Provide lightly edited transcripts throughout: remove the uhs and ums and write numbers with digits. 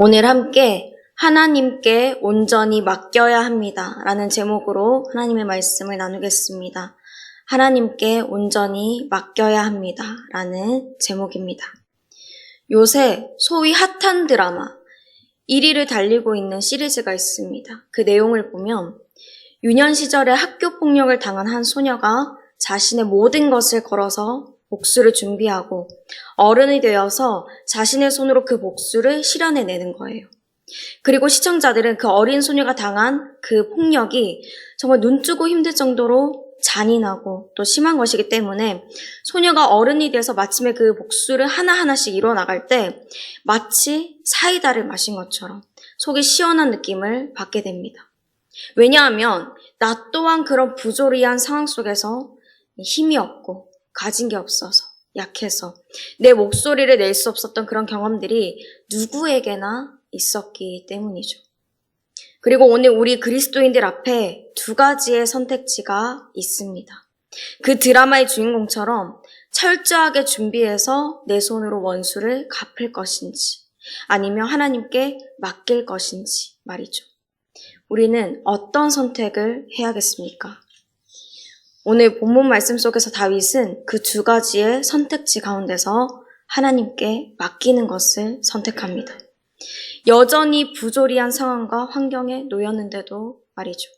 오늘 함께 하나님께 온전히 맡겨야 합니다 라는 제목으로 하나님의 말씀을 나누겠습니다. 하나님께 온전히 맡겨야 합니다 라는 제목입니다. 요새 소위 핫한 드라마 1위를 달리고 있는 시리즈가 있습니다. 그 내용을 보면 유년 시절에 학교 폭력을 당한 한 소녀가 자신의 모든 것을 걸어서 복수를 준비하고 어른이 되어서 자신의 손으로 그 복수를 실현해내는 거예요. 그리고 시청자들은 그 어린 소녀가 당한 그 폭력이 정말 눈뜨고 힘들 정도로 잔인하고 또 심한 것이기 때문에 소녀가 어른이 돼서 마침내 그 복수를 하나하나씩 이뤄나갈 때 마치 사이다를 마신 것처럼 속이 시원한 느낌을 받게 됩니다. 왜냐하면 나 또한 그런 부조리한 상황 속에서 힘이 없고 가진 게 없어서 약해서 내 목소리를 낼 수 없었던 그런 경험들이 누구에게나 있었기 때문이죠. 그리고 오늘 우리 그리스도인들 앞에 두 가지의 선택지가 있습니다. 그 드라마의 주인공처럼 철저하게 준비해서 내 손으로 원수를 갚을 것인지 아니면 하나님께 맡길 것인지 말이죠. 우리는 어떤 선택을 해야겠습니까? 오늘 본문 말씀 속에서 다윗은 그 두 가지의 선택지 가운데서 하나님께 맡기는 것을 선택합니다. 여전히 부조리한 상황과 환경에 놓였는데도 말이죠.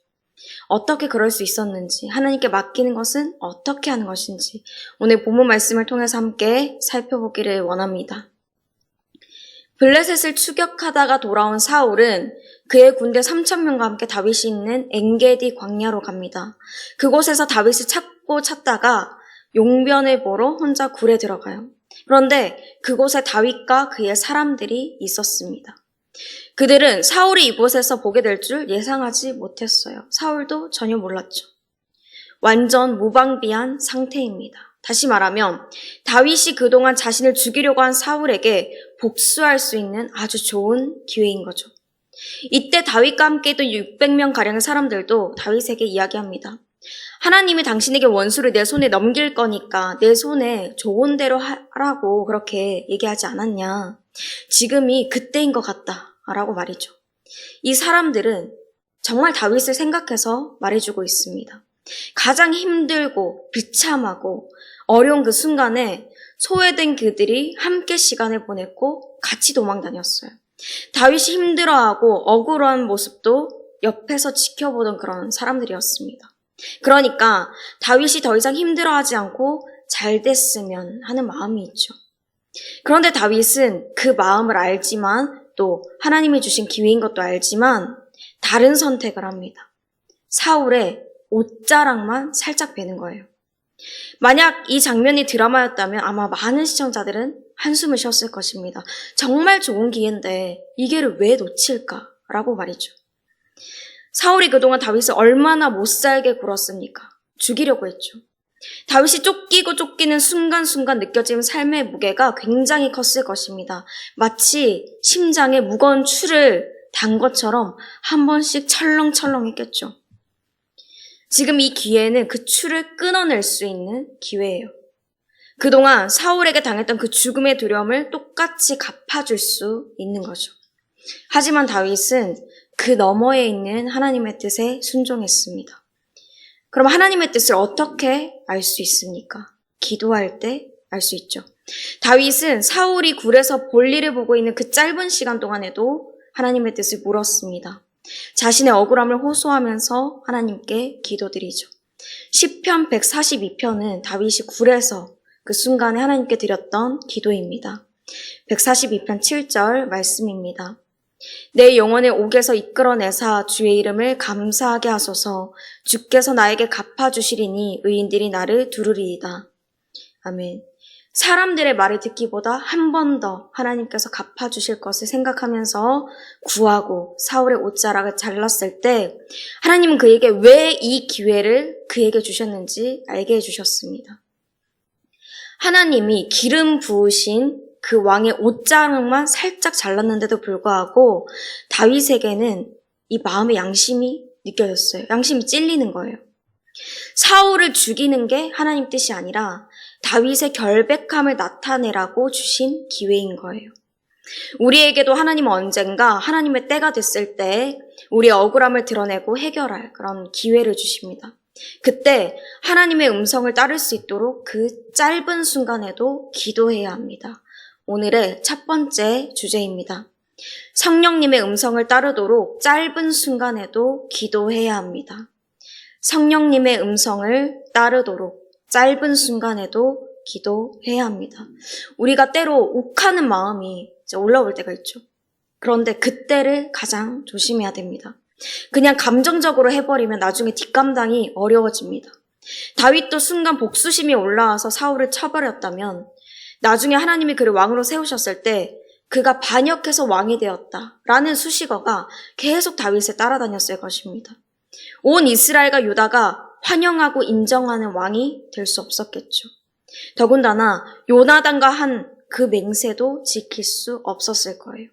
어떻게 그럴 수 있었는지, 하나님께 맡기는 것은 어떻게 하는 것인지 오늘 본문 말씀을 통해서 함께 살펴보기를 원합니다. 블레셋을 추격하다가 돌아온 사울은 그의 군대 3,000명과 함께 다윗이 있는 엔게디 광야로 갑니다. 그곳에서 다윗을 찾다가 용변을 보러 혼자 굴에 들어가요. 그런데 그곳에 다윗과 그의 사람들이 있었습니다. 그들은 사울이 이곳에서 보게 될 줄 예상하지 못했어요. 사울도 전혀 몰랐죠. 완전 무방비한 상태입니다. 다시 말하면 다윗이 그동안 자신을 죽이려고 한 사울에게 복수할 수 있는 아주 좋은 기회인 거죠. 이때 다윗과 함께 있던 600명가량의 사람들도 다윗에게 이야기합니다. 하나님이 당신에게 원수를 내 손에 넘길 거니까 내 손에 좋은 대로 하라고 그렇게 얘기하지 않았냐. 지금이 그때인 것 같다 라고 말이죠. 이 사람들은 정말 다윗을 생각해서 말해주고 있습니다. 가장 힘들고 비참하고 어려운 그 순간에 소외된 그들이 함께 시간을 보냈고 같이 도망 다녔어요. 다윗이 힘들어하고 억울한 모습도 옆에서 지켜보던 그런 사람들이었습니다. 그러니까 다윗이 더 이상 힘들어하지 않고 잘 됐으면 하는 마음이 있죠. 그런데 다윗은 그 마음을 알지만 또 하나님이 주신 기회인 것도 알지만 다른 선택을 합니다. 사울의 옷자락만 살짝 베는 거예요. 만약 이 장면이 드라마였다면 아마 많은 시청자들은 한숨을 쉬었을 것입니다. 정말 좋은 기회인데 이 기회를 왜 놓칠까라고 말이죠. 사울이 그동안 다윗을 얼마나 못살게 굴었습니까? 죽이려고 했죠. 다윗이 쫓기는 순간순간 느껴지는 삶의 무게가 굉장히 컸을 것입니다. 마치 심장에 무거운 추를 단 것처럼 한 번씩 철렁철렁했겠죠. 지금 이 기회는 그 추를 끊어낼 수 있는 기회예요. 그동안 사울에게 당했던 그 죽음의 두려움을 똑같이 갚아줄 수 있는 거죠. 하지만 다윗은 그 너머에 있는 하나님의 뜻에 순종했습니다. 그럼 하나님의 뜻을 어떻게 알 수 있습니까? 기도할 때 알 수 있죠. 다윗은 사울이 굴에서 볼일을 보고 있는 그 짧은 시간 동안에도 하나님의 뜻을 물었습니다. 자신의 억울함을 호소하면서 하나님께 기도드리죠. 시편 142편은 다윗이 굴에서 그 순간에 하나님께 드렸던 기도입니다. 142편 7절 말씀입니다. 내 영혼을 옥에서 이끌어내사 주의 이름을 감사하게 하소서. 주께서 나에게 갚아주시리니 의인들이 나를 두르리이다. 아멘. 사람들의 말을 듣기보다 한 번 더 하나님께서 갚아주실 것을 생각하면서 구하고 사울의 옷자락을 잘랐을 때 하나님은 그에게 왜 이 기회를 그에게 주셨는지 알게 해주셨습니다. 하나님이 기름 부으신 그 왕의 옷자락만 살짝 잘랐는데도 불구하고 다윗에게는 이 마음의 양심이 느껴졌어요. 양심이 찔리는 거예요. 사울을 죽이는 게 하나님 뜻이 아니라 다윗의 결백함을 나타내라고 주신 기회인 거예요. 우리에게도 하나님은 언젠가 하나님의 때가 됐을 때 우리의 억울함을 드러내고 해결할 그런 기회를 주십니다. 그때 하나님의 음성을 따를 수 있도록 그 짧은 순간에도 기도해야 합니다. 오늘의 첫 번째 주제입니다. 성령님의 음성을 따르도록 짧은 순간에도 기도해야 합니다. 성령님의 음성을 따르도록 짧은 순간에도 기도해야 합니다. 우리가 때로 욱하는 마음이 올라올 때가 있죠. 그런데 그때를 가장 조심해야 됩니다. 그냥 감정적으로 해버리면 나중에 뒷감당이 어려워집니다. 다윗도 순간 복수심이 올라와서 사울을 쳐버렸다면 나중에 하나님이 그를 왕으로 세우셨을 때 그가 반역해서 왕이 되었다라는 수식어가 계속 다윗을 따라다녔을 것입니다. 온 이스라엘과 유다가 환영하고 인정하는 왕이 될 수 없었겠죠. 더군다나 요나단과 한 그 맹세도 지킬 수 없었을 거예요.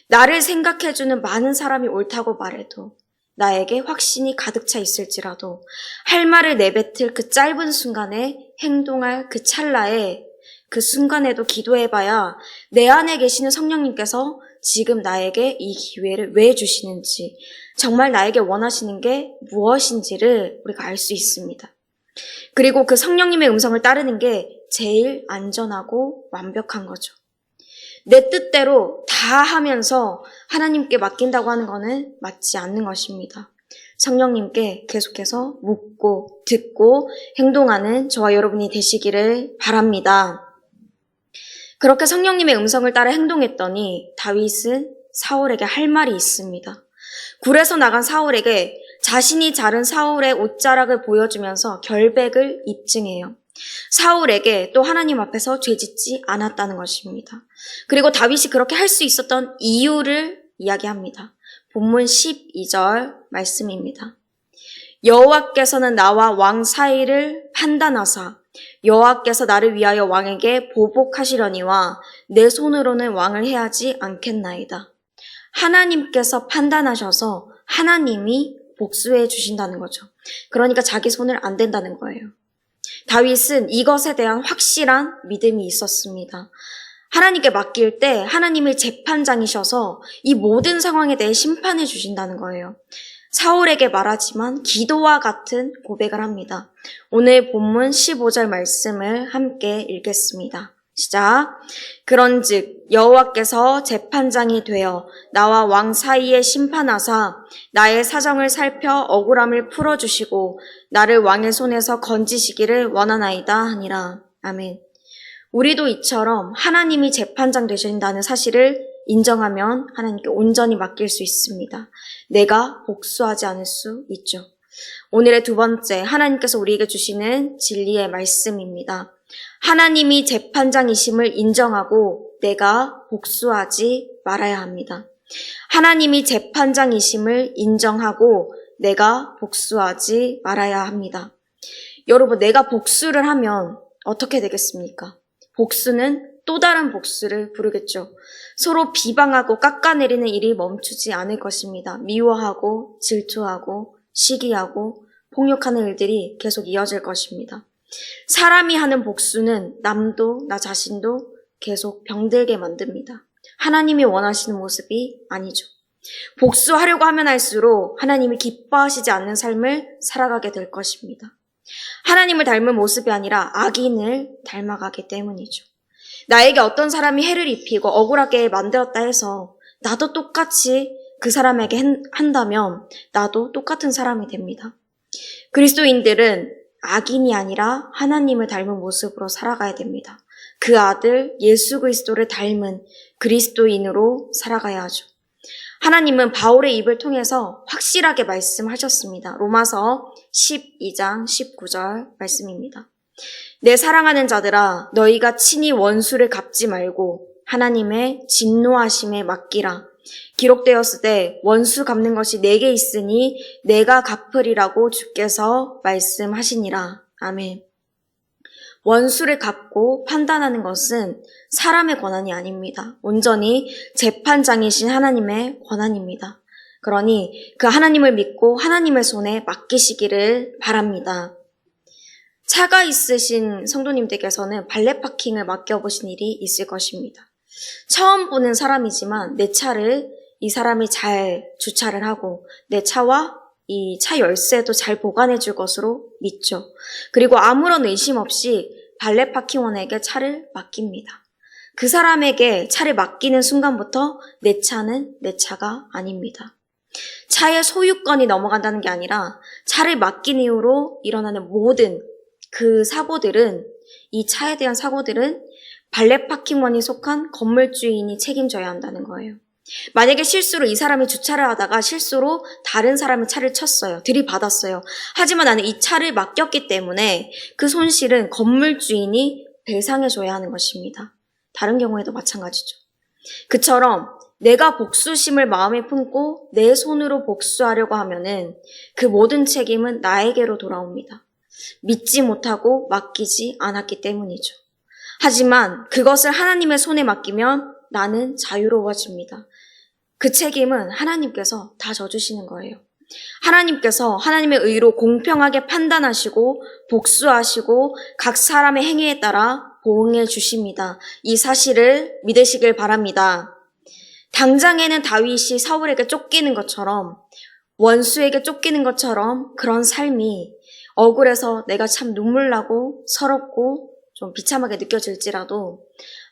나를 생각해주는 많은 사람이 옳다고 말해도 나에게 확신이 가득 차 있을지라도 할 말을 내뱉을 그 짧은 순간에 행동할 그 찰나에 그 순간에도 기도해봐야 내 안에 계시는 성령님께서 지금 나에게 이 기회를 왜 주시는지 정말 나에게 원하시는 게 무엇인지를 우리가 알 수 있습니다. 그리고 그 성령님의 음성을 따르는 게 제일 안전하고 완벽한 거죠. 내 뜻대로 다 하면서 하나님께 맡긴다고 하는 거는 맞지 않는 것입니다. 성령님께 계속해서 묻고 듣고 행동하는 저와 여러분이 되시기를 바랍니다. 그렇게 성령님의 음성을 따라 행동했더니 다윗은 사울에게 할 말이 있습니다. 굴에서 나간 사울에게 자신이 자른 사울의 옷자락을 보여주면서 결백을 입증해요. 사울에게 또 하나님 앞에서 죄짓지 않았다는 것입니다. 그리고 다윗이 그렇게 할 수 있었던 이유를 이야기합니다. 본문 12절 말씀입니다. 여호와께서는 나와 왕 사이를 판단하사 여호와께서 나를 위하여 왕에게 보복하시려니와 내 손으로는 왕을 해하지 않겠나이다. 하나님께서 판단하셔서 하나님이 복수해 주신다는 거죠. 그러니까 자기 손을 안 댄다는 거예요. 다윗은 이것에 대한 확실한 믿음이 있었습니다. 하나님께 맡길 때 하나님의 재판장이셔서 이 모든 상황에 대해 심판해 주신다는 거예요. 사울에게 말하지만 기도와 같은 고백을 합니다. 오늘 본문 15절 말씀을 함께 읽겠습니다. 시작. 그런즉 여호와께서 재판장이 되어 나와 왕 사이에 심판하사 나의 사정을 살펴 억울함을 풀어주시고 나를 왕의 손에서 건지시기를 원하나이다 하니라. 아멘. 우리도 이처럼 하나님이 재판장 되신다는 사실을 인정하면 하나님께 온전히 맡길 수 있습니다. 내가 복수하지 않을 수 있죠. 오늘의 두 번째, 하나님께서 우리에게 주시는 진리의 말씀입니다. 하나님이 재판장이심을 인정하고 내가 복수하지 말아야 합니다. 하나님이 재판장이심을 인정하고 내가 복수하지 말아야 합니다. 여러분, 내가 복수를 하면 어떻게 되겠습니까? 복수는 또 다른 복수를 부르겠죠. 서로 비방하고 깎아내리는 일이 멈추지 않을 것입니다. 미워하고 질투하고 시기하고 폭력하는 일들이 계속 이어질 것입니다. 사람이 하는 복수는 남도 나 자신도 계속 병들게 만듭니다. 하나님이 원하시는 모습이 아니죠. 복수하려고 하면 할수록 하나님이 기뻐하시지 않는 삶을 살아가게 될 것입니다. 하나님을 닮은 모습이 아니라 악인을 닮아가기 때문이죠. 나에게 어떤 사람이 해를 입히고 억울하게 만들었다 해서 나도 똑같이 그 사람에게 한다면 나도 똑같은 사람이 됩니다. 그리스도인들은 악인이 아니라 하나님을 닮은 모습으로 살아가야 됩니다. 그 아들 예수 그리스도를 닮은 그리스도인으로 살아가야 하죠. 하나님은 바울의 입을 통해서 확실하게 말씀하셨습니다. 로마서 12장 19절 말씀입니다. 내 사랑하는 자들아 너희가 친히 원수를 갚지 말고 하나님의 진노하심에 맡기라. 기록되었으되 원수 갚는 것이 내게 있으니 내가 갚으리라고 주께서 말씀하시니라. 아멘. 원수를 갚고 판단하는 것은 사람의 권한이 아닙니다. 온전히 재판장이신 하나님의 권한입니다. 그러니 그 하나님을 믿고 하나님의 손에 맡기시기를 바랍니다. 차가 있으신 성도님들께서는 발레 파킹을 맡겨보신 일이 있을 것입니다. 처음 보는 사람이지만 내 차를 이 사람이 잘 주차를 하고 내 차와 이 차 열쇠도 잘 보관해 줄 것으로 믿죠. 그리고 아무런 의심 없이 발렛 파킹원에게 차를 맡깁니다. 그 사람에게 차를 맡기는 순간부터 내 차는 내 차가 아닙니다. 차의 소유권이 넘어간다는 게 아니라 차를 맡긴 이후로 일어나는 모든 그 사고들은, 이 차에 대한 사고들은 발렛 파킹원이 속한 건물주인이 책임져야 한다는 거예요. 만약에 실수로 이 사람이 주차를 하다가 실수로 다른 사람의 차를 쳤어요. 들이받았어요. 하지만 나는 이 차를 맡겼기 때문에 그 손실은 건물주인이 배상해줘야 하는 것입니다. 다른 경우에도 마찬가지죠. 그처럼 내가 복수심을 마음에 품고 내 손으로 복수하려고 하면은 그 모든 책임은 나에게로 돌아옵니다. 믿지 못하고 맡기지 않았기 때문이죠. 하지만 그것을 하나님의 손에 맡기면 나는 자유로워집니다. 그 책임은 하나님께서 다 져주시는 거예요. 하나님께서 하나님의 의로 공평하게 판단하시고 복수하시고 각 사람의 행위에 따라 보응해 주십니다. 이 사실을 믿으시길 바랍니다. 당장에는 다윗이 사울에게 쫓기는 것처럼, 원수에게 쫓기는 것처럼 그런 삶이 억울해서 내가 참 눈물 나고 서럽고 좀 비참하게 느껴질지라도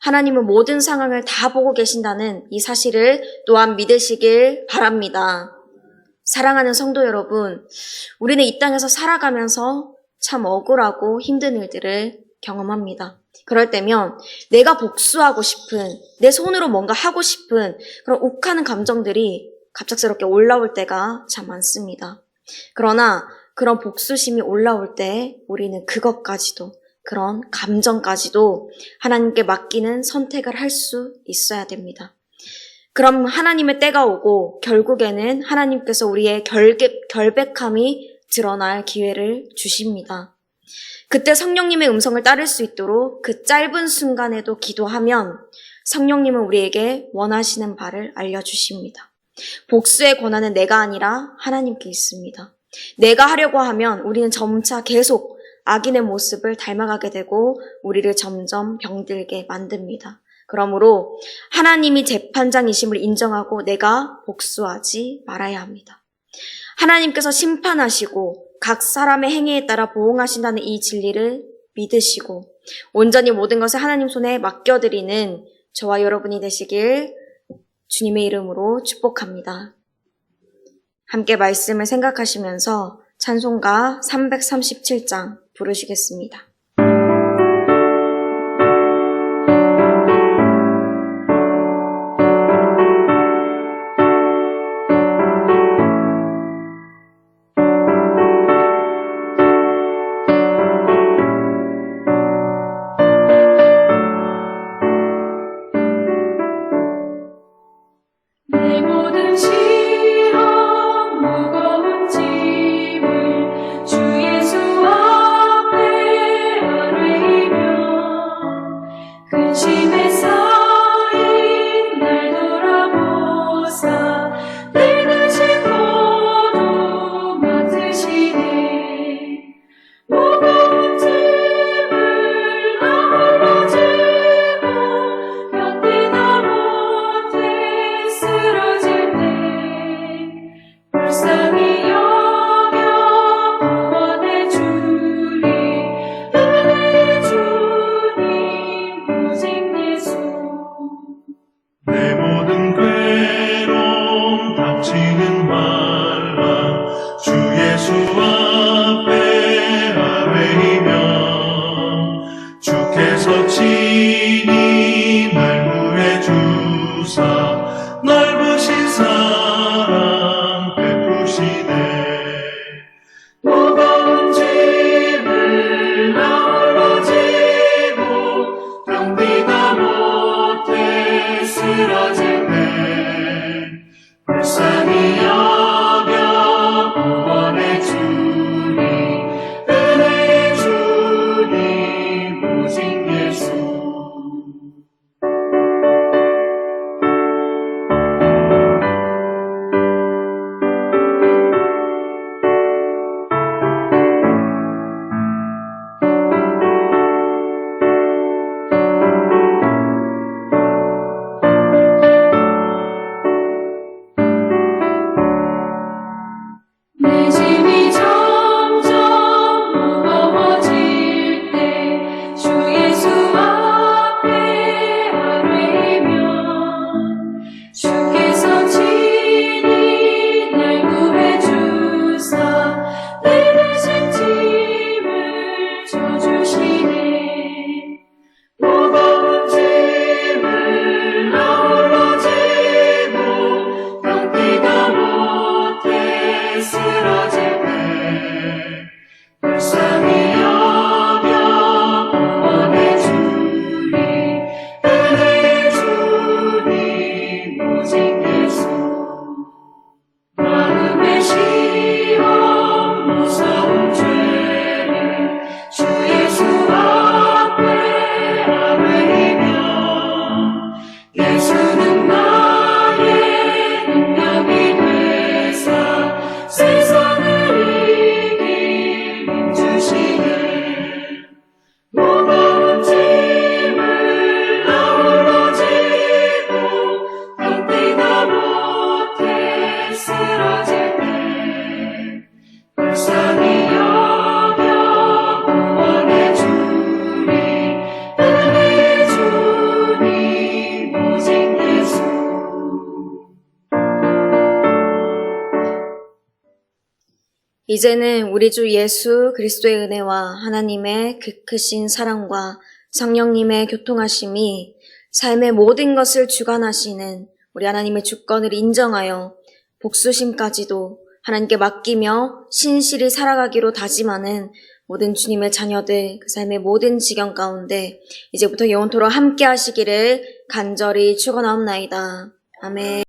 하나님은 모든 상황을 다 보고 계신다는 이 사실을 또한 믿으시길 바랍니다. 사랑하는 성도 여러분, 우리는 이 땅에서 살아가면서 참 억울하고 힘든 일들을 경험합니다. 그럴 때면 내가 복수하고 싶은, 내 손으로 뭔가 하고 싶은 그런 욱하는 감정들이 갑작스럽게 올라올 때가 참 많습니다. 그러나 그런 복수심이 올라올 때 우리는 그것까지도, 그런 감정까지도 하나님께 맡기는 선택을 할 수 있어야 됩니다. 그럼 하나님의 때가 오고 결국에는 하나님께서 우리의 결백함이 드러날 기회를 주십니다. 그때 성령님의 음성을 따를 수 있도록 그 짧은 순간에도 기도하면 성령님은 우리에게 원하시는 바를 알려주십니다. 복수의 권한은 내가 아니라 하나님께 있습니다. 내가 하려고 하면 우리는 점차 계속 악인의 모습을 닮아가게 되고 우리를 점점 병들게 만듭니다. 그러므로 하나님이 재판장이심을 인정하고 내가 복수하지 말아야 합니다. 하나님께서 심판하시고 각 사람의 행위에 따라 보응하신다는 이 진리를 믿으시고 온전히 모든 것을 하나님 손에 맡겨드리는 저와 여러분이 되시길 주님의 이름으로 축복합니다. 함께 말씀을 생각하시면서 찬송가 337장 부르시겠습니다. 내 모든 시험 무거운 짐을 주 예수 앞에 아뢰이며 근심에 쌓인 날 돌아보사 내 대신 모두 맡으시네. 무거운 짐을 나 홀로 지고 견디다 못해 쓰러질 때 불쌍히 여겨 구원해 주리. 은혜의 주님 오직 예수. 내 모든 괴로움 닥치는 말라 주 예수 앞에 아뢰이며 주께서 친히 날 구해 주사 넓으신 사랑 베푸시네. 무거운 짐을 나 홀로 지고 견디다 못해 쓰러질 때 불쌍히 여겨 구원해 주니. 은혜의 주님 오직 예수. 이제는 우리 주 예수 그리스도의 은혜와 하나님의 그 크신 사랑과 성령님의 교통하심이 삶의 모든 것을 주관하시는 우리 하나님의 주권을 인정하여 복수심까지도 하나님께 맡기며 신실히 살아가기로 다짐하는 모든 주님의 자녀들, 그 삶의 모든 지경 가운데 이제부터 영원토록 함께 하시기를 간절히 축원하옵나이다. 아멘.